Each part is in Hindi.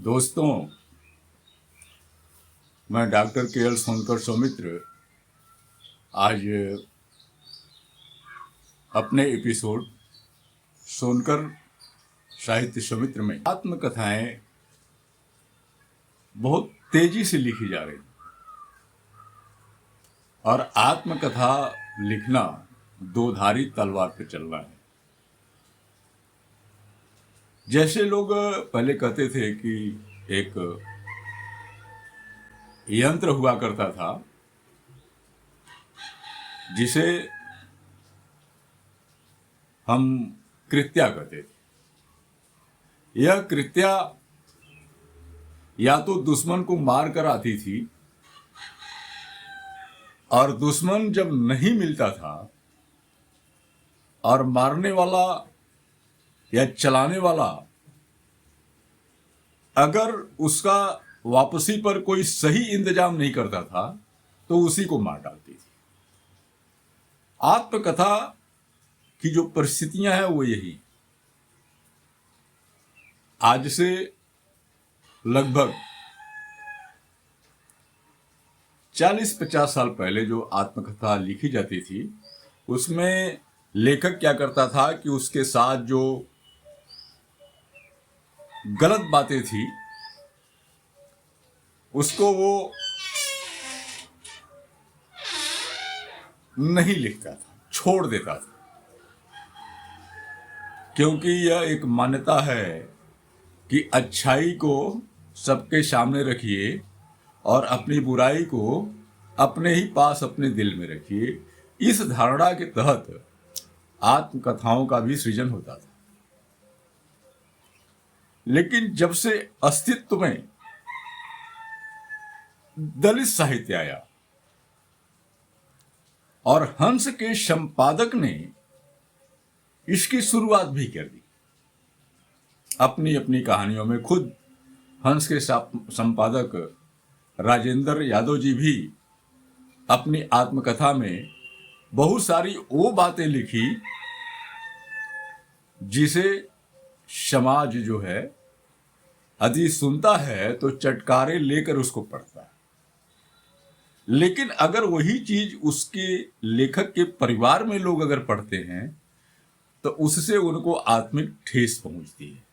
दोस्तों, मैं डॉक्टर के.एल. सोनकर सौमित्र आज अपने एपिसोड सोनकर साहित्य सौमित्र में आत्मकथाएं बहुत तेजी से लिखी जा रही और आत्मकथा लिखना दो-धारी तलवार पे चलना है। जैसे लोग पहले कहते थे कि एक यंत्र हुआ करता था जिसे हम कृत्या कहते थे। यह कृत्या या तो दुश्मन को मार कर आती थी और दुश्मन जब नहीं मिलता था और मारने वाला या चलाने वाला अगर उसका वापसी पर कोई सही इंतजाम नहीं करता था तो उसी को मार डालती थी। आत्मकथा की जो परिस्थितियां हैं वो यही। आज से लगभग 40-50 साल पहले जो आत्मकथा लिखी जाती थी उसमें लेखक क्या करता था कि उसके साथ जो गलत बातें थी उसको वो नहीं लिखता था, छोड़ देता था, क्योंकि यह एक मान्यता है कि अच्छाई को सबके सामने रखिए और अपनी बुराई को अपने ही पास अपने दिल में रखिए। इस धारणा के तहत आत्मकथाओं का भी सृजन होता था। लेकिन जब से अस्तित्व में दलित साहित्य आया और हंस के संपादक ने इसकी शुरुआत भी कर दी। अपनी अपनी कहानियों में खुद हंस के संपादक राजेंद्र यादव जी भी अपनी आत्मकथा में बहुत सारी वो बातें लिखी जिसे समाज जो है यदि सुनता है तो चटकारे लेकर उसको पढ़ता है। लेकिन अगर वही चीज उसके लेखक के परिवार में लोग अगर पढ़ते हैं तो उससे उनको आत्मिक ठेस पहुंचती है।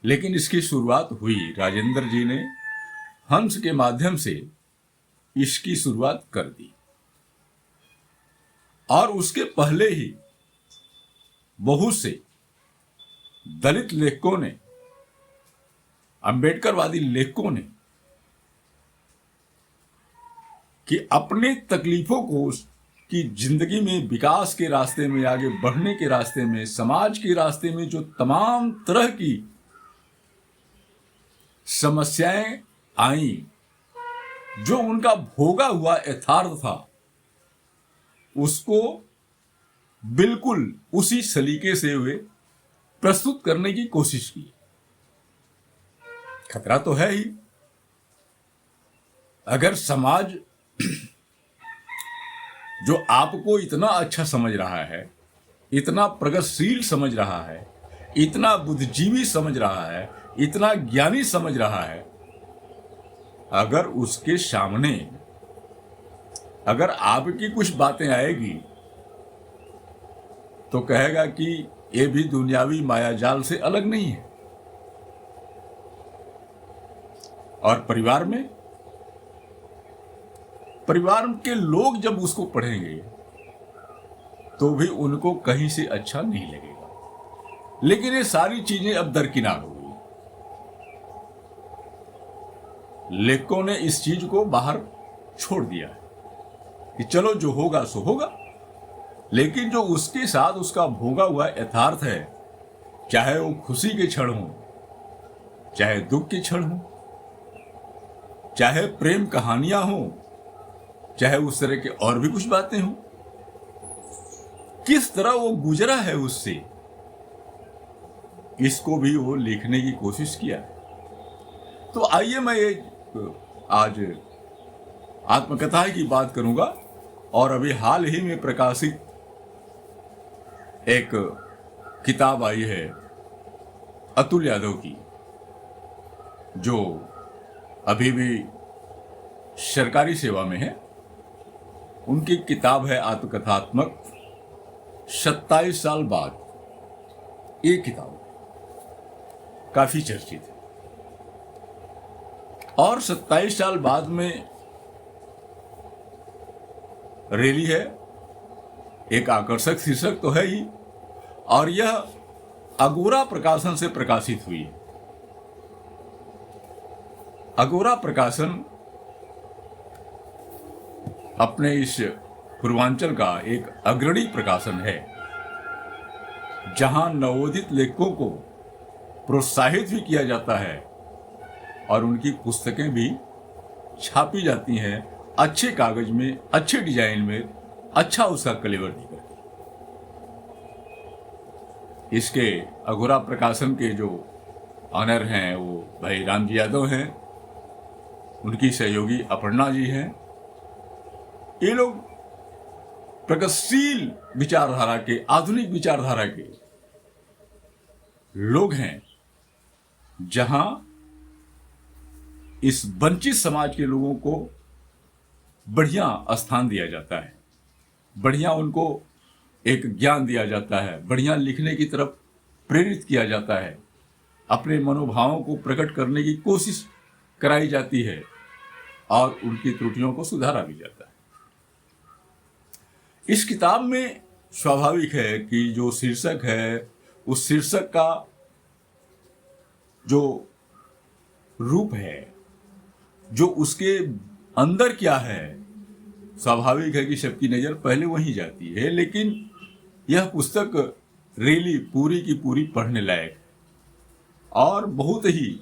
लेकिन इसकी शुरुआत हुई, राजेंद्र जी ने हंस के माध्यम से इसकी शुरुआत कर दी और उसके पहले ही बहुत से दलित लेखकों ने, अंबेडकरवादी लेखकों ने कि अपने तकलीफों को कि जिंदगी में विकास के रास्ते में, आगे बढ़ने के रास्ते में, समाज के रास्ते में जो तमाम तरह की समस्याएं आई, जो उनका भोगा हुआ यथार्थ था, उसको बिल्कुल उसी सलीके से वे प्रस्तुत करने की कोशिश की। खतरा तो है ही। अगर समाज जो आपको इतना अच्छा समझ रहा है, इतना प्रगतिशील समझ रहा है, इतना बुद्धिजीवी समझ रहा है, इतना ज्ञानी समझ रहा है, अगर उसके सामने अगर आपकी कुछ बातें आएगी तो कहेगा कि ये भी दुनियावी मायाजाल से अलग नहीं है। और परिवार के लोग जब उसको पढ़ेंगे तो भी उनको कहीं से अच्छा नहीं लगेगा। लेकिन ये सारी चीजें अब दरकिनार हो गई। लेखकों ने इस चीज को बाहर छोड़ दिया है कि चलो जो होगा सो होगा। लेकिन जो उसके साथ उसका भोगा हुआ यथार्थ है, चाहे वो खुशी के क्षण हो, चाहे दुख के क्षण हो, चाहे प्रेम कहानियां हो, चाहे उस तरह के और भी कुछ बातें हो, किस तरह वो गुजरा है उससे, इसको भी वो लिखने की कोशिश किया। तो आइए मैं ये आज आत्मकथा की बात करूंगा और अभी हाल ही में प्रकाशित एक किताब आई है अतुल यादव की, जो अभी भी सरकारी सेवा में है, उनकी किताब है आत्मकथात्मक 27 साल बाद। ये किताब काफी चर्चित है और 27 साल बाद में रैली है, एक आकर्षक शीर्षक तो है ही, और यह अगोरा प्रकाशन से प्रकाशित हुई है। अगोरा प्रकाशन अपने इस पूर्वांचल का एक अग्रणी प्रकाशन है, जहां नवोदित लेखकों को प्रोत्साहित भी किया जाता है और उनकी पुस्तकें भी छापी जाती हैं अच्छे कागज में, अच्छे डिजाइन में, अच्छा उसका कलेवर देकर। इसके अगोरा प्रकाशन के जो ऑनर हैं वो भाई रामजी यादव हैं, उनकी सहयोगी अपर्णा जी हैं। ये लोग प्रगतिशील विचारधारा के, आधुनिक विचारधारा के लोग हैं, जहां इस वंचित समाज के लोगों को बढ़िया स्थान दिया जाता है, बढ़िया उनको एक ज्ञान दिया जाता है, बढ़िया लिखने की तरफ प्रेरित किया जाता है, अपने मनोभावों को प्रकट करने की कोशिश कराई जाती है और उनकी त्रुटियों को सुधारा भी जाता है। इस किताब में स्वाभाविक है कि जो शीर्षक है, उस शीर्षक का जो रूप है, जो उसके अंदर क्या है, स्वाभाविक है कि सबकी नजर पहले वहीं जाती है। लेकिन यह पुस्तक रियली पूरी की पूरी पढ़ने लायक है और बहुत ही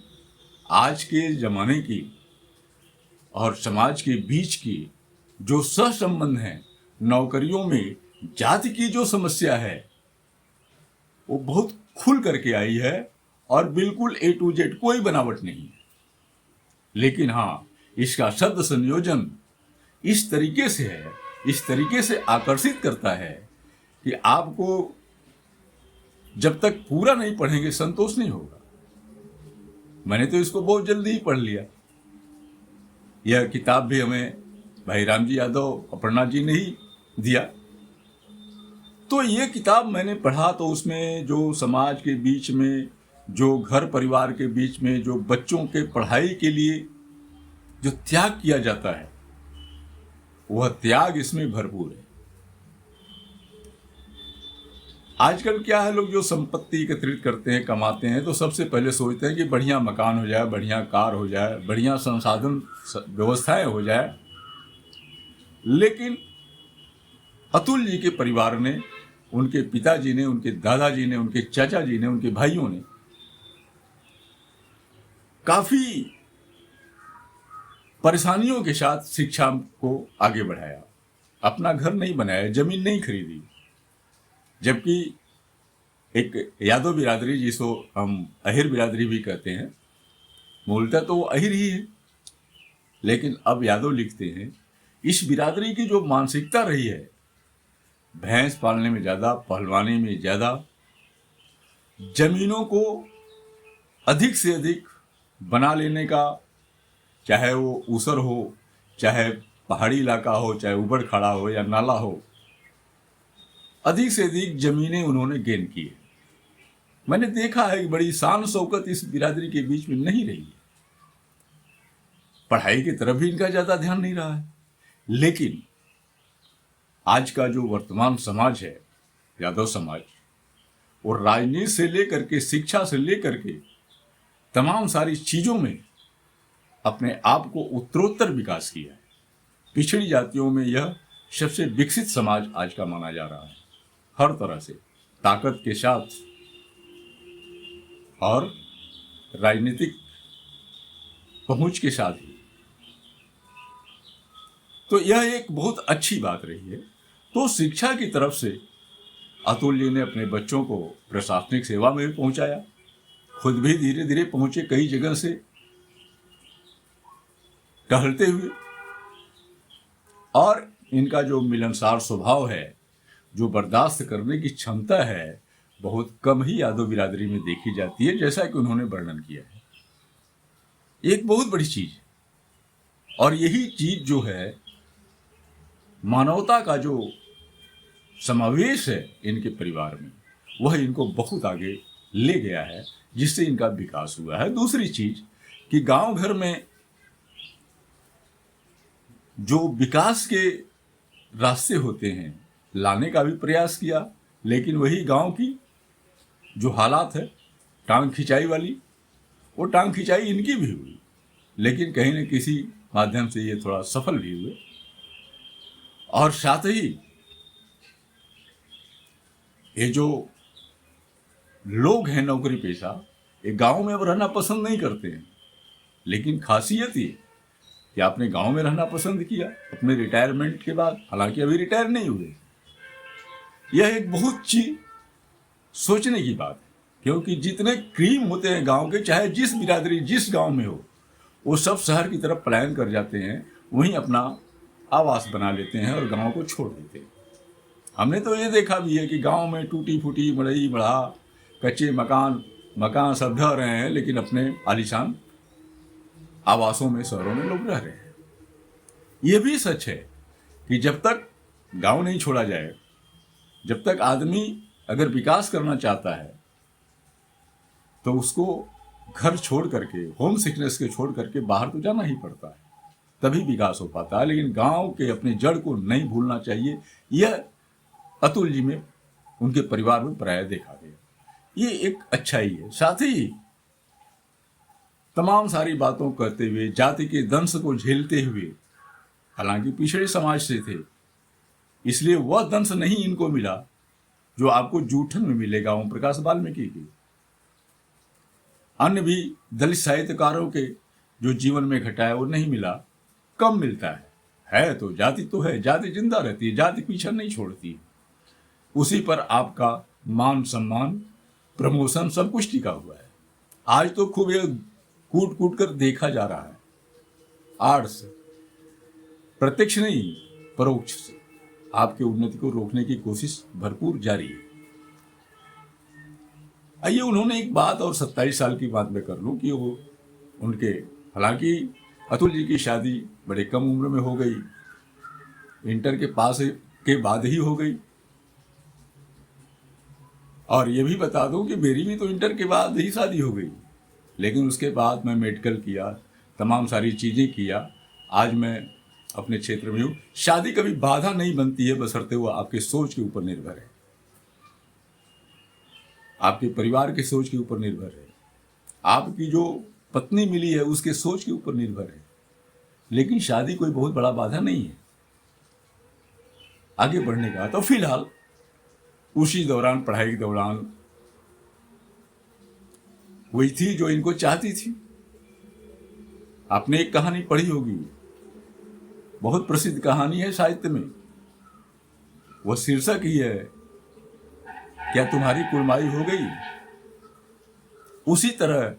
आज के जमाने की और समाज के बीच की जो सहसंबंध है, नौकरियों में जाति की जो समस्या है, वो बहुत खुल करके आई है और बिल्कुल A to Z, कोई बनावट नहीं है। लेकिन हाँ, इसका शब्द संयोजन इस तरीके से है, इस तरीके से आकर्षित करता है कि आपको जब तक पूरा नहीं पढ़ेंगे संतोष नहीं होगा। मैंने तो इसको बहुत जल्दी ही पढ़ लिया। यह किताब भी हमें भाई रामजी यादव, अपर्णा जी ने ही दिया। तो ये किताब मैंने पढ़ा तो उसमें जो समाज के बीच में, जो घर परिवार के बीच में, जो बच्चों के पढ़ाई के लिए जो त्याग किया जाता है, वह त्याग इसमें भरपूर है। आजकल क्या है, लोग जो संपत्ति एकत्रित करते हैं, कमाते हैं, तो सबसे पहले सोचते हैं कि बढ़िया मकान हो जाए, बढ़िया कार हो जाए, बढ़िया संसाधन व्यवस्थाएं हो जाए। लेकिन अतुल जी के परिवार ने, उनके पिताजी ने, उनके दादाजी ने, उनके चाचा जी ने, उनके भाइयों ने काफी परेशानियों के साथ शिक्षा को आगे बढ़ाया। अपना घर नहीं बनाया, जमीन नहीं खरीदी, जबकि एक यादव बिरादरी, जिसको हम अहिर बिरादरी भी कहते हैं, मूलतः तो वो अहिर ही है, लेकिन अब यादव लिखते हैं, इस बिरादरी की जो मानसिकता रही है, भैंस पालने में ज्यादा, पहलवानी में ज्यादा, जमीनों को अधिक से अधिक बना लेने का, चाहे वो ऊसर हो, चाहे पहाड़ी इलाका हो, चाहे उबड़ खड़ा हो या नाला हो, अधिक से अधिक जमीनें उन्होंने गेन की है। मैंने देखा है कि बड़ी शान शौकत इस बिरादरी के बीच में नहीं रही है। पढ़ाई की तरफ भी इनका ज्यादा ध्यान नहीं रहा है। लेकिन आज का जो वर्तमान समाज है, यादव समाज, वो राजनीति से लेकर के, शिक्षा से लेकर के तमाम सारी चीजों में अपने आप को उत्तरोत्तर विकास किया है। पिछड़ी जातियों में यह सबसे विकसित समाज आज का माना जा रहा है, हर तरह से ताकत के साथ और राजनीतिक पहुंच के साथ ही। तो यह एक बहुत अच्छी बात रही है। तो शिक्षा की तरफ से अतुल जी ने अपने बच्चों को प्रशासनिक सेवा में भी पहुंचाया, खुद भी धीरे धीरे पहुंचे कई जगह से टहलते हुए। और इनका जो मिलनसार स्वभाव है, जो बर्दाश्त करने की क्षमता है, बहुत कम ही यादव बिरादरी में देखी जाती है, जैसा कि उन्होंने वर्णन किया है। एक बहुत बड़ी चीज। और यही चीज जो है, मानवता का जो समावेश है इनके परिवार में, वह इनको बहुत आगे ले गया है, जिससे इनका विकास हुआ है। दूसरी चीज कि गांव घर में जो विकास के रास्ते होते हैं लाने का भी प्रयास किया, लेकिन वही गांव की जो हालात है टांग खिंचाई वाली, वो टांग खिंचाई इनकी भी हुई, लेकिन कहीं न किसी माध्यम से ये थोड़ा सफल भी हुए। और साथ ही ये जो लोग हैं नौकरी पेशा, ये गांव में अब रहना पसंद नहीं करते हैं, लेकिन खासियत ये कि आपने गांव में रहना पसंद किया अपने रिटायरमेंट के बाद, हालांकि अभी रिटायर नहीं हुए। यह एक बहुत अच्छी सोचने की बात है, क्योंकि जितने क्रीम होते हैं गांव के, चाहे जिस बिरादरी जिस गांव में हो, वो सब शहर की तरफ पलायन कर जाते हैं, वहीं अपना आवास बना लेते हैं और गांव को छोड़ देते हैं। हमने तो ये देखा भी है कि गांव में टूटी फूटी मड़ई मढ़ा कच्चे मकान सब ढह रहे हैं, लेकिन अपने आलीशान आवासों में शहरों में लोग रह रहे हैं। ये भी सच है कि जब तक गांव नहीं छोड़ा जाए, जब तक आदमी अगर विकास करना चाहता है तो उसको घर छोड़ करके, होम सिकनेस के छोड़ करके बाहर तो जाना ही पड़ता है, तभी विकास हो पाता है। लेकिन गांव के अपने जड़ को नहीं भूलना चाहिए। यह अतुल जी में, उनके परिवार में प्रायः देखा गया। ये एक अच्छाई है। साथ ही तमाम सारी बातों करते हुए, जाति के दंश को झेलते हुए, हालांकि पिछड़े समाज से थे, इसलिए वह दंश नहीं इनको मिला जो आपको जूठन में मिलेगा ओम प्रकाश वाल्मीकि की। अन्य भी दलित साहित्यकारों के जो जीवन में घटा है वो नहीं मिला, कम मिलता है तो जाति तो है, जाति जिंदा रहती है, जाति पीछा नहीं छोड़ती, उसी पर आपका मान सम्मान प्रमोशन सब कुछ टिका हुआ है। आज तो खूब ये कूट कूट कर देखा जा रहा है, आड़ से, प्रत्यक्ष नहीं परोक्ष से आपकी उन्नति को रोकने की कोशिश भरपूर जारी है। आइए उन्होंने एक बात और 27 साल की बात मैं कर लूं कि वो उनके, हालांकि अतुल जी की शादी बड़े कम उम्र में हो गई, इंटर के पास के बाद ही हो गई। और ये भी बता दूं कि मेरी भी तो इंटर के बाद ही शादी हो गई, लेकिन उसके बाद मैं मेडिकल किया, तमाम सारी चीज़ें किया, आज मैं अपने क्षेत्र में हूँ। शादी कभी बाधा नहीं बनती है, बशर्ते वो आपके सोच के ऊपर निर्भर है, आपके परिवार के सोच के ऊपर निर्भर है, आपकी जो पत्नी मिली है उसके सोच के ऊपर निर्भर है। लेकिन शादी कोई बहुत बड़ा बाधा नहीं है आगे बढ़ने का। तो फिलहाल उसी दौरान, पढ़ाई के दौरान, वही थी जो इनको चाहती थी। आपने एक कहानी पढ़ी होगी, बहुत प्रसिद्ध कहानी है साहित्य में, वह शीर्षक ही है, क्या तुम्हारी कुलमाई हो गई। उसी तरह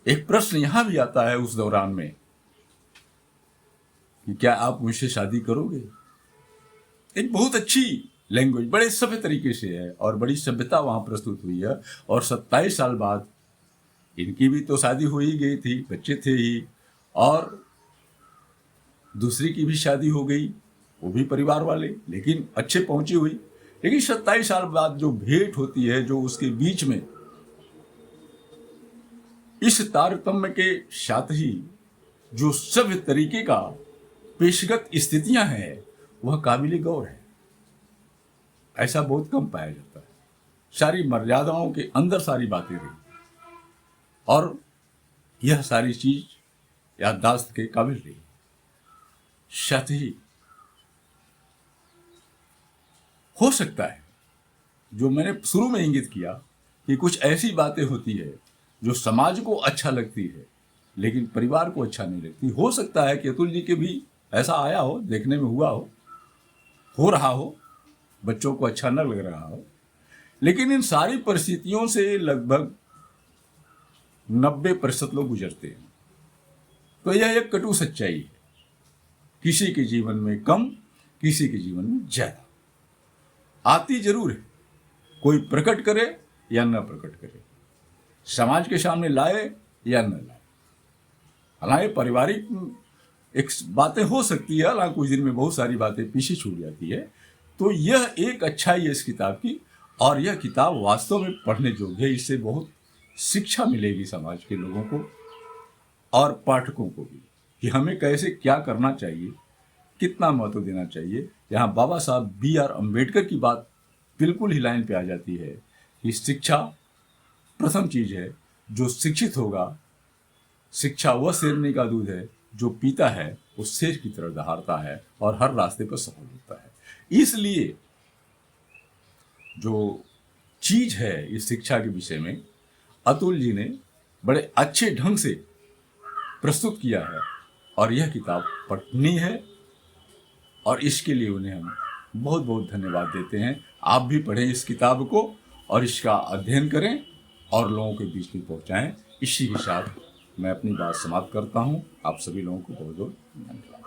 एक प्रश्न यहां भी आता है उस दौरान में कि क्या आप मुझसे शादी करोगे। एक बहुत अच्छी लैंग्वेज, बड़े सभ्य तरीके से है और बड़ी सभ्यता वहां प्रस्तुत हुई है। और 27 साल बाद इनकी भी तो शादी हो ही गई थी, बच्चे थे ही, और दूसरी की भी शादी हो गई, वो भी परिवार वाले, लेकिन अच्छे पहुंची हुई। लेकिन 27 साल बाद जो भेंट होती है, जो उसके बीच में इस तारतम्य के साथ ही जो सभ्य तरीके का पेशगत स्थितियां हैं, वह काबिल गौर है। ऐसा बहुत कम पाया जाता है। सारी मर्यादाओं के अंदर सारी बातें रही और यह सारी चीज याददाश्त के काबिल रही। साथ ही हो सकता है, जो मैंने शुरू में इंगित किया, कि कुछ ऐसी बातें होती है जो समाज को अच्छा लगती है लेकिन परिवार को अच्छा नहीं लगती। हो सकता है कि अतुल जी के भी ऐसा आया हो, देखने में हुआ हो रहा हो, बच्चों को अच्छा न लग रहा हो। लेकिन इन सारी परिस्थितियों से लगभग 90% लोग गुजरते हैं। तो यह एक कटु सच्चाई है, किसी के जीवन में कम, किसी के जीवन में ज्यादा आती जरूर है। कोई प्रकट करे या न प्रकट करे, समाज के सामने लाए या न लाए, हालांकि पारिवारिक एक बातें हो सकती है, हालांकि कुछ दिन में बहुत सारी बातें पीछे छूट जाती है। तो यह एक अच्छाई है इस किताब की, और यह किताब वास्तव में पढ़ने योग्य है। इससे बहुत शिक्षा मिलेगी समाज के लोगों को और पाठकों को भी, कि हमें कैसे क्या करना चाहिए, कितना महत्व देना चाहिए। यहाँ बाबा साहब B.R. अम्बेडकर की बात बिल्कुल ही लाइन पे आ जाती है कि शिक्षा प्रथम चीज है। जो शिक्षित होगा, शिक्षा वह शेरनी का दूध है, जो पीता है वो शेर की तरह दहाड़ता है और हर रास्ते पर सफल होता है। इसलिए जो चीज है इस शिक्षा के विषय में अतुल जी ने बड़े अच्छे ढंग से प्रस्तुत किया है, और यह किताब पढ़नी है, और इसके लिए उन्हें हम बहुत बहुत धन्यवाद देते हैं। आप भी पढ़ें इस किताब को और इसका अध्ययन करें और लोगों के बीच में पहुंचाएं। इसी के साथ मैं अपनी बात समाप्त करता हूं। आप सभी लोगों को बहुत बहुत धन्यवाद।